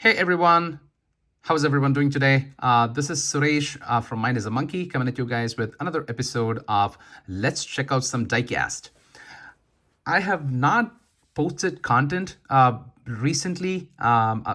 Hey everyone, how's everyone doing today? This is Suresh from Mind is a Monkey coming at you guys with another episode of Let's Check Out Some Diecast. I have not posted content recently.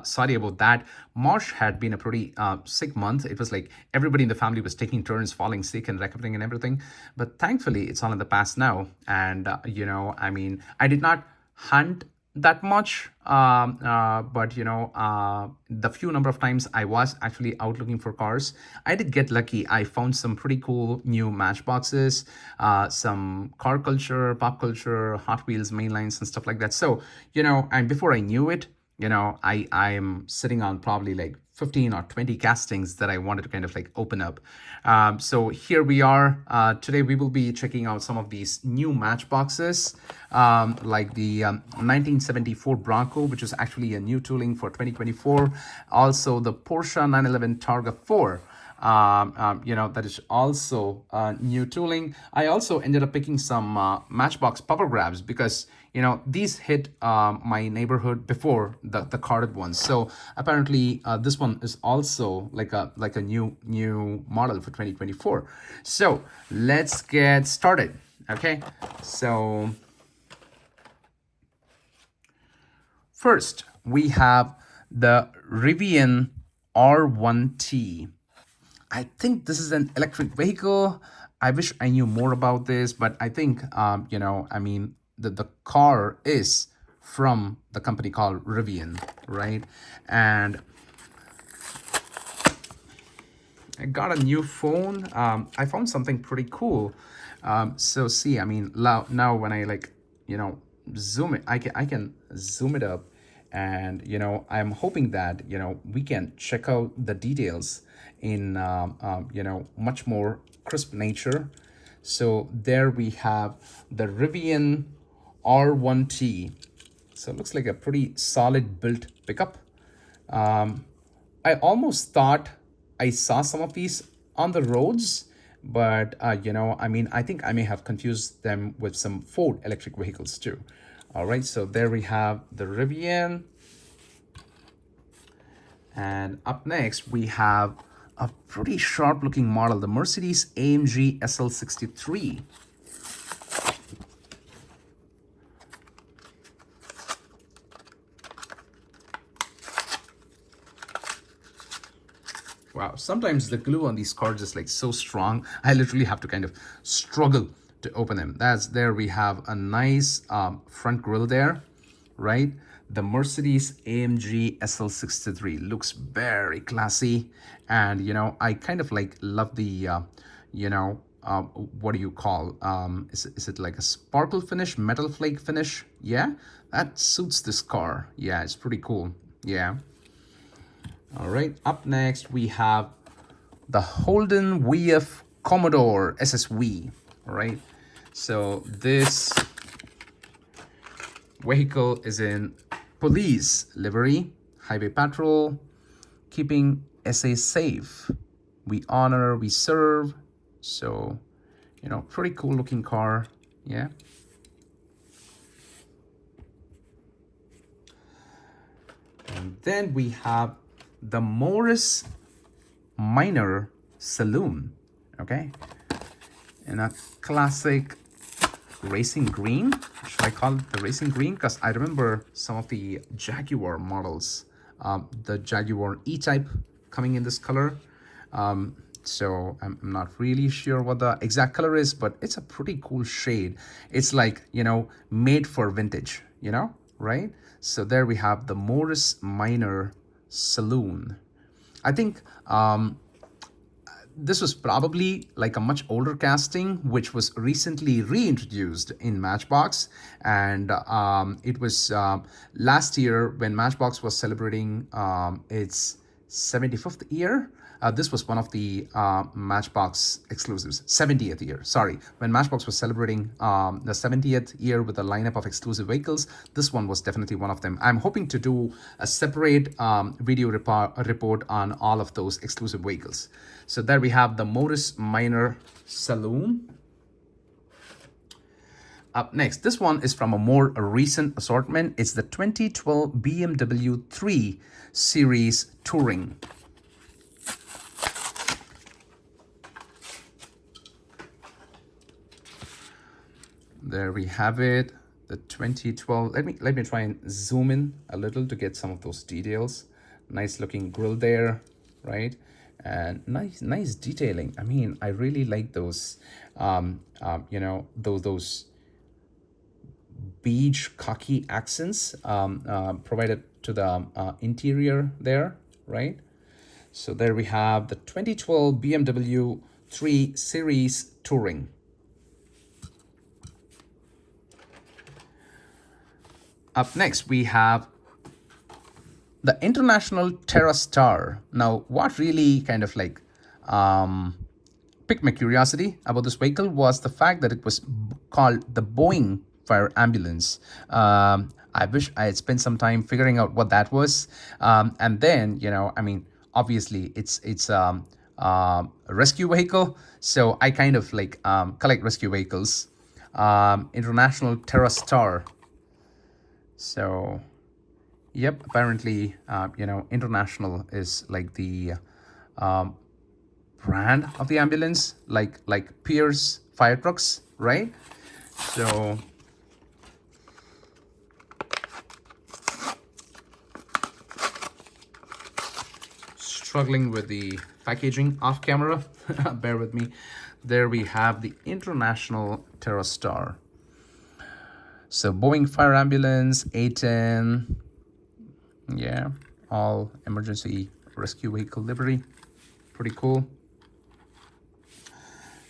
Sorry about that. March had been a pretty sick month. It was like everybody in the family was taking turns falling sick and recovering and everything. But thankfully, it's all in the past now. And, I did not hunt that much, but the few number of times I was actually out looking for cars, I did get lucky. I found some pretty cool new matchboxes, some car culture, pop culture, Hot Wheels mainlines and stuff like that. So and before I knew it, I'm sitting on probably like 15 or 20 castings that I wanted to kind of like open up. So here we are. Today we will be checking out some of these new matchboxes, like the 1974 Bronco, which is actually a new tooling for 2024. Also the Porsche 911 Targa 4. That is also new tooling. I also ended up picking some Matchbox power grabs because these hit my neighborhood before the carded ones. So apparently this one is also like a new model for 2024. So let's get started. Okay, so first we have the Rivian R1T. I think this is an electric vehicle. I wish I knew more about this, but I think, the car is from the company called Rivian, right? And I got a new phone. I found something pretty cool. So see, now when I zoom it, I can zoom it up, and I'm hoping that we can check out the details in much more crisp nature. So there we have the Rivian R1T. So it looks like a pretty solid built pickup. I almost thought I saw some of these on the roads, but I think I may have confused them with some Ford electric vehicles too. All right, so there we have the Rivian. And up next, we have a pretty sharp looking model, the Mercedes AMG SL63. Wow, sometimes the glue on these cards is like so strong, I literally have to kind of struggle to open them. There we have a nice front grille there, right? The Mercedes AMG SL63 looks very classy, and I kind of like love the what do you call, is it like a sparkle finish, metal flake finish? Yeah, that suits this car. Yeah, it's pretty cool. Yeah. All right, up next we have the Holden VF Commodore SSV. All right, so this vehicle is in police livery, highway patrol, keeping SA safe. We honor, we serve. So, pretty cool looking car. Yeah. And then we have the Morris Minor Saloon, okay? In a classic racing green. Should I call it the racing green? Because I remember some of the Jaguar models, the Jaguar E-Type coming in this color. So I'm not really sure what the exact color is, but it's a pretty cool shade. It's like, made for vintage, right? So there we have the Morris Minor Saloon. I think this was probably like a much older casting, which was recently reintroduced in Matchbox. And it was last year when Matchbox was celebrating its 75th year. This was one of the Matchbox exclusives, 70th year, sorry. When Matchbox was celebrating the 70th year with a lineup of exclusive vehicles, this one was definitely one of them. I'm hoping to do a separate video report on all of those exclusive vehicles. So there we have the Morris Minor Saloon. Up next, this one is from a more recent assortment. It's the 2012 BMW 3 Series Touring. There we have it, the 2012. Let me try and zoom in a little to get some of those details. Nice looking grille there, right? And nice detailing. I mean, I really like those, you know, those beige khaki accents provided to the interior there, right? So there we have the 2012 BMW 3 Series Touring. Up next, we have the International Terra Star. Now, what really kind of like piqued my curiosity about this vehicle was the fact that it was called the Boeing Fire Ambulance. I wish I had spent some time figuring out what that was. And then, you know, I mean, obviously it's a rescue vehicle. So I kind of like collect rescue vehicles. International Terra Star. So, yep, apparently, you know, International is like the brand of the ambulance, like Pierce fire trucks, right? So, struggling with the packaging off camera, bear with me. There we have the International Terra Star. So Boeing Fire Ambulance, A10, yeah, all emergency rescue vehicle livery, pretty cool.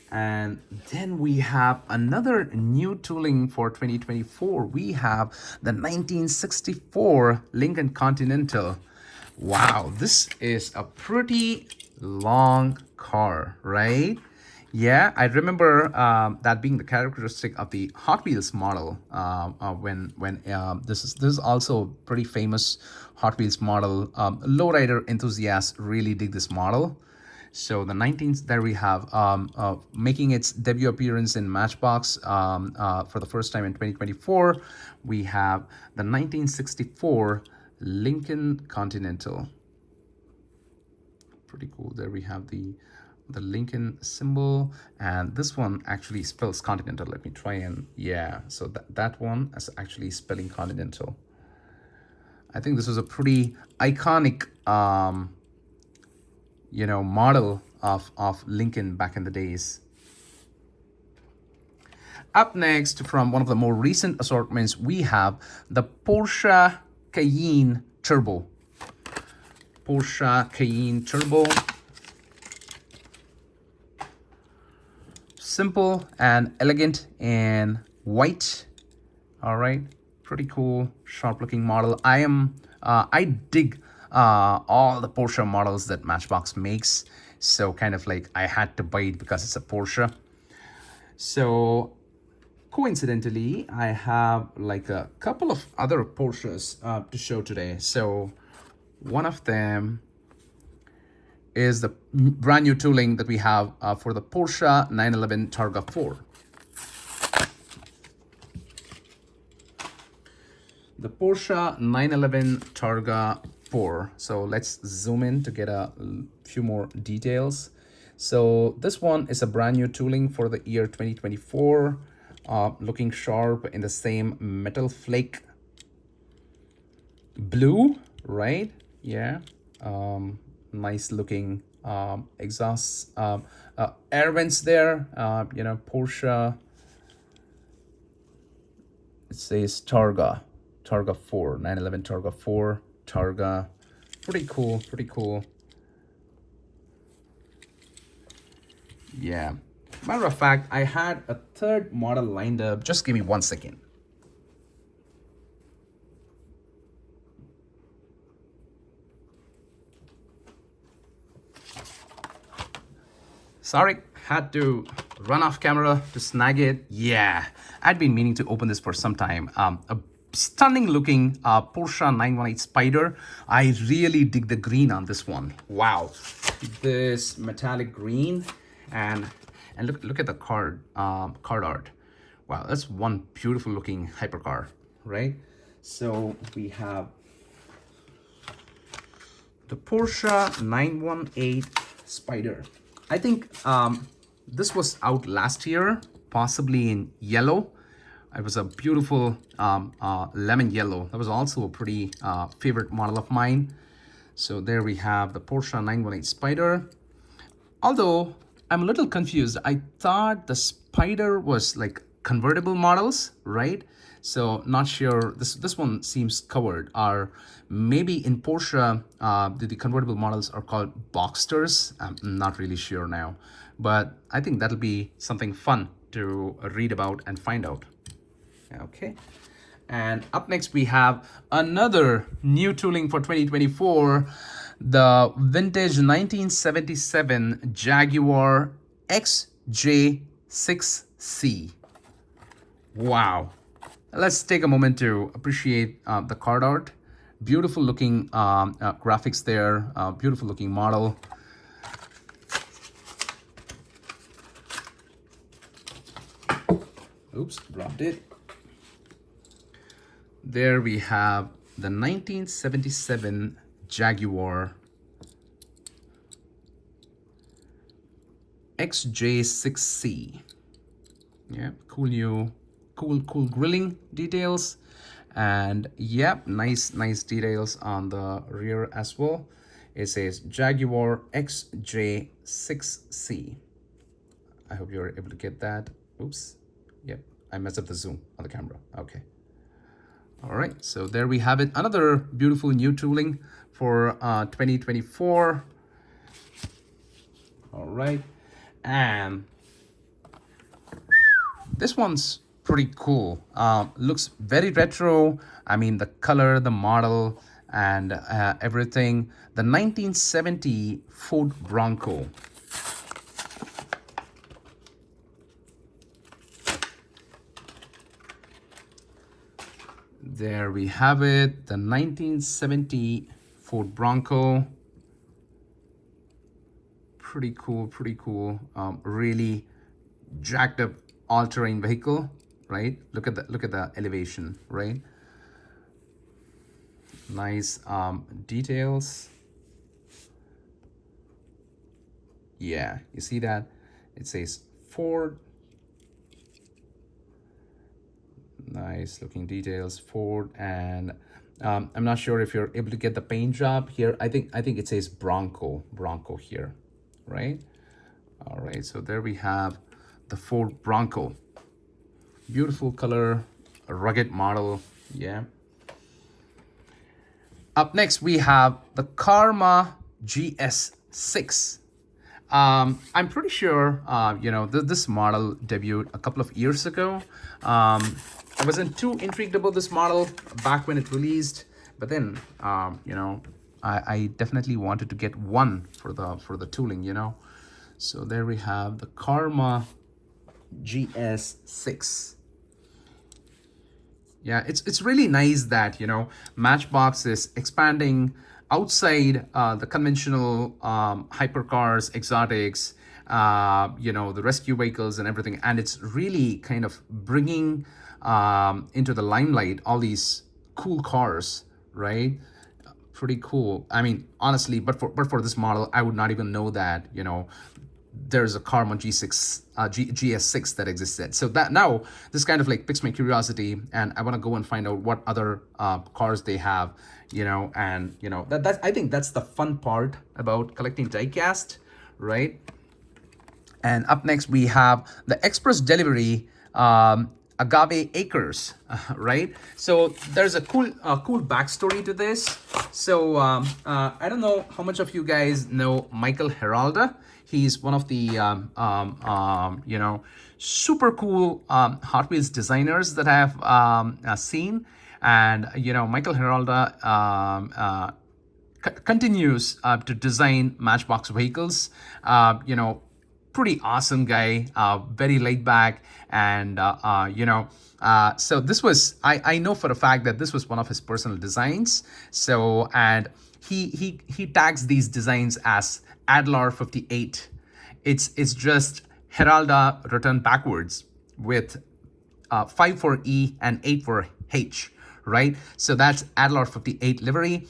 And then we have another new tooling for 2024. We have the 1964 Lincoln Continental. Wow, this is a pretty long car, right? Yeah, I remember that being the characteristic of the Hot Wheels model. When this is also pretty famous Hot Wheels model. Lowrider enthusiasts really dig this model. So the 19th, there we have making its debut appearance in Matchbox for the first time in 2024. We have the 1964 Lincoln Continental. Pretty cool. There we have the Lincoln symbol, and this one actually spells Continental. Let me try and, yeah, so that one is actually spelling Continental. I think this was a pretty iconic you know, model of Lincoln back in the days. Up next, from one of the more recent assortments, we have the Porsche Cayenne Turbo. Porsche Cayenne Turbo. Simple and elegant in white. All right, pretty cool, sharp looking model. I dig all the Porsche models that Matchbox makes. So kind of like I had to buy it because it's a Porsche. So coincidentally, I have like a couple of other Porsches to show today. So one of them is the brand new tooling that we have for the Porsche 911 Targa 4. The Porsche 911 Targa 4. So let's zoom in to get a few more details. So this one is a brand new tooling for the year 2024, looking sharp in the same metal flake blue, right? Yeah. Nice looking exhausts, air vents there. You know, Porsche, it says Targa 4, 911 Targa 4, Targa. Pretty cool, pretty cool. Yeah. Matter of fact, I had a third model lined up. Just give me 1 second. Sorry, had to run off camera to snag it. Yeah, I'd been meaning to open this for some time. A stunning looking Porsche 918 Spider. I really dig the green on this one. Wow, this metallic green, and look at the card art. Wow, that's one beautiful looking hypercar, right? So we have the Porsche 918 Spider. I think this was out last year, possibly in yellow. It was a beautiful lemon yellow. That was also a pretty favorite model of mine. So there we have the Porsche 918 Spider. Although I'm a little confused. I thought the Spider was like convertible models, right? So not sure. This one seems covered. Or maybe in Porsche, the convertible models are called Boxsters. I'm not really sure now, but I think that'll be something fun to read about and find out. Okay. And up next, we have another new tooling for 2024, the vintage 1977 Jaguar XJ6C. Wow. Let's take a moment to appreciate the card art. Beautiful looking graphics there, beautiful looking model. Oops, dropped it. There we have the 1977 Jaguar XJ6C. Yeah, cool grilling details, and yep, nice details on the rear as well. It says Jaguar XJ6C. I hope you're able to get that. Oops. Yep, I messed up the zoom on the camera. Okay. All right, so there we have it. Another beautiful new tooling for 2024. All right, and this one's pretty cool. Looks very retro. I mean, the color, the model, and everything. The 1970 Ford Bronco. There we have it, the 1970 Ford Bronco. Pretty cool. Really jacked up all-terrain vehicle, right? Look at the elevation, right? Nice details. Yeah, you see that? It says Ford. Nice looking details, Ford, and I'm not sure if you're able to get the paint job here. I think it says Bronco here, right? All right, so there we have the Ford Bronco. Beautiful color, a rugged model, yeah. Up next, we have the Karma GS6. I'm pretty sure, this model debuted a couple of years ago. I wasn't too intrigued about this model back when it released, but then, I definitely wanted to get one for the tooling, So there we have the Karma GS6. Yeah, it's really nice that, Matchbox is expanding outside the conventional hypercars, exotics, the rescue vehicles and everything. And it's really kind of bringing into the limelight all these cool cars, right? Pretty cool. I mean, honestly, but for this model, I would not even know that, there's a Karma GS6 that existed. So that now this kind of like piques my curiosity, and I want to go and find out what other cars they have, and that I think that's the fun part about collecting diecast, right? And up next we have the express delivery Agave Acres, right? So there's a cool backstory to this. So I don't know how much of you guys know Michael Heralda. He's one of the super cool Hot Wheels designers that I've seen, and Michael Heralda continues to design Matchbox vehicles. Pretty awesome guy, very laid back, and so this was I know for a fact that this was one of his personal designs. So, and he tags these designs as Adlar 58. It's just Heralda written backwards with 5 for E and 8 for H, right? So that's Adler 58 livery.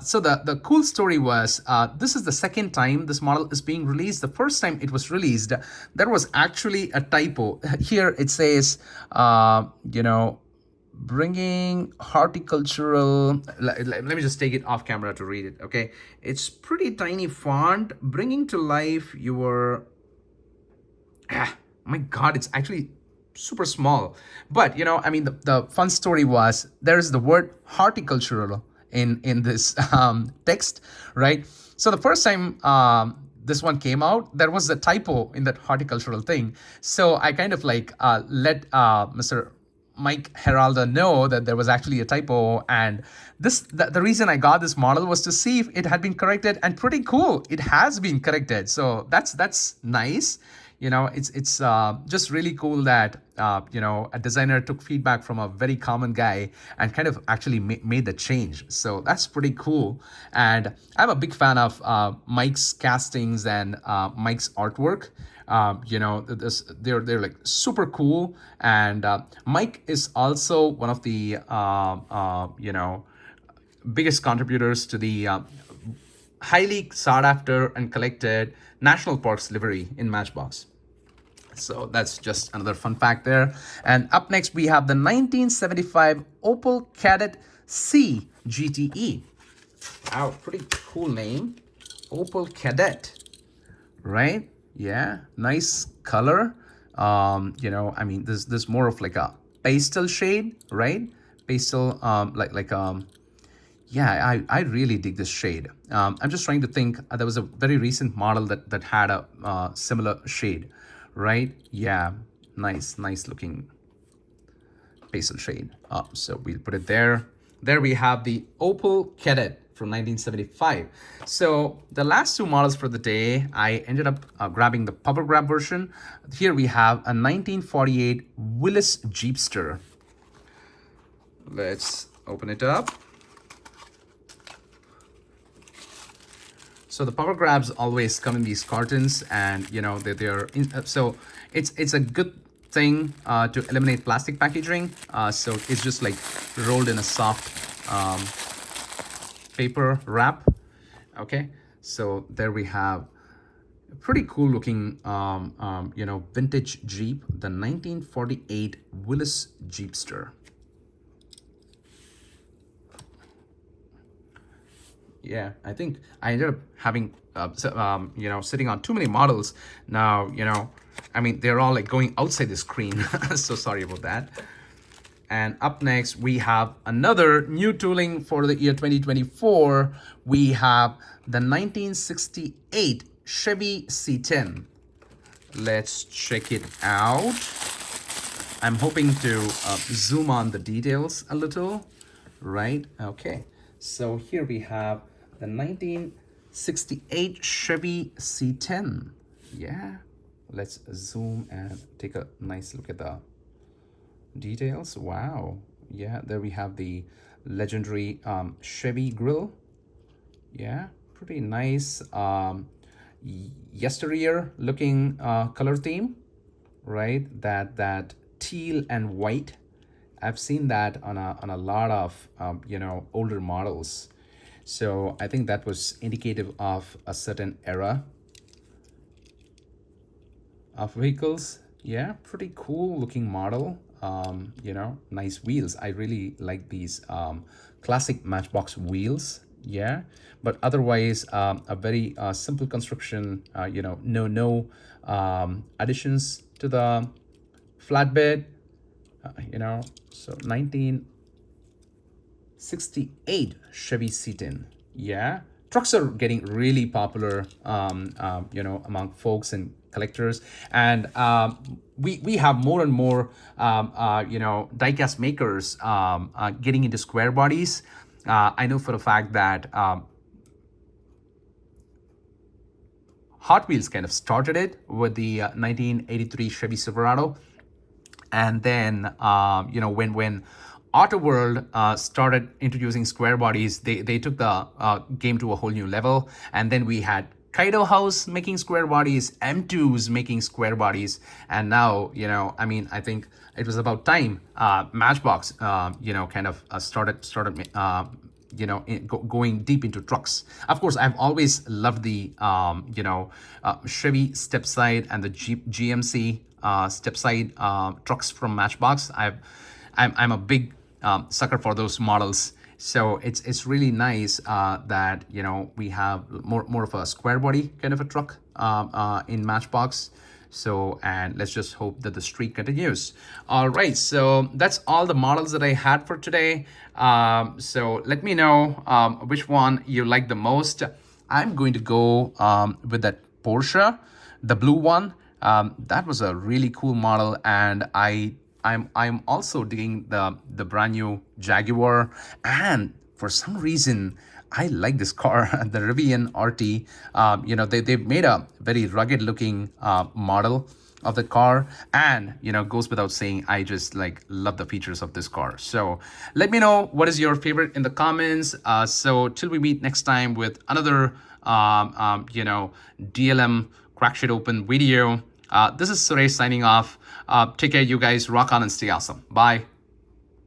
So the cool story was, this is the second time this model is being released. The first time it was released, there was actually a typo. Here it says, bringing horticultural, let me just take it off camera to read it, okay? It's pretty tiny font, bringing to life your, my God, it's actually super small. But, I mean, the fun story was there's the word horticultural in this text, right? So the first time this one came out, there was a typo in that horticultural thing. So I kind of like let Mr. Mike Heralda know that there was actually a typo, and the reason I got this model was to see if it had been corrected, and pretty cool, it has been corrected. So that's nice. It's just really cool that a designer took feedback from a very common guy and kind of actually made the change. So that's pretty cool. And I'm a big fan of Mike's castings and Mike's artwork. They're like super cool. And Mike is also one of the biggest contributors to the highly sought after and collected National Parks livery in Matchbox. So that's just another fun fact there. And up next, we have the 1975 Opel Cadett C GTE. Wow, pretty cool name. Opel Cadett, right? Yeah, nice color. I mean, this more of like a pastel shade, right? Pastel, yeah, I really dig this shade. I'm just trying to think. There was a very recent model that had a similar shade, right? Yeah, nice looking pastel shade. So we'll put it there. There we have the Opel Cadett from 1975. So the last two models for the day, I ended up grabbing the Power Grab version. Here we have a 1948 Willys Jeepster. Let's open it up. So the Power Grabs always come in these cartons, and so it's a good thing to eliminate plastic packaging. So it's just like rolled in a soft paper wrap. Okay, so there we have a pretty cool looking vintage Jeep, the 1948 Willys Jeepster. Yeah, I think I ended up having, sitting on too many models. Now, I mean, they're all like going outside the screen. So sorry about that. And up next, we have another new tooling for the year 2024. We have the 1968 Chevy C10. Let's check it out. I'm hoping to zoom on the details a little, right? Okay, so here we have the 1968 Chevy C10. Yeah, let's zoom and take a nice look at the details. Wow. Yeah, there we have the legendary Chevy grille. Yeah, pretty nice yesteryear looking color theme, right? That teal and white. I've seen that on a lot of older models. So I think that was indicative of a certain era of vehicles. Yeah, pretty cool looking model. Nice wheels. I really like these classic Matchbox wheels. Yeah, but otherwise a very simple construction. No additions to the flatbed. So 1968 Chevy C10. Yeah, trucks are getting really popular, among folks and collectors, and we have more and more, diecast makers getting into square bodies. I know for a fact that Hot Wheels kind of started it with the 1983 Chevy Silverado. And then, when Auto World started introducing square bodies, they took the game to a whole new level. And then we had Kaido House making square bodies, M2s making square bodies, and now, I mean, I think it was about time Matchbox, kind of started going deep into trucks. Of course, I've always loved the Chevy stepside and the GMC stepside trucks from Matchbox. I'm a big sucker for those models. So it's really nice that we have more of a square body kind of a truck in Matchbox. So, and let's just hope that the streak continues. All right, so that's all the models that I had for today. So let me know which one you like the most. I'm going to go with that Porsche, the blue one. That was a really cool model, and I'm also digging the brand new Jaguar, and for some reason I like this car, the Rivian RT. They've made a very rugged looking model of the car, and goes without saying, I just love the features of this car. So let me know what is your favorite in the comments. So till we meet next time with another DLM crack shit open video. This is Suresh signing off. Take care, you guys. Rock on and stay awesome. Bye.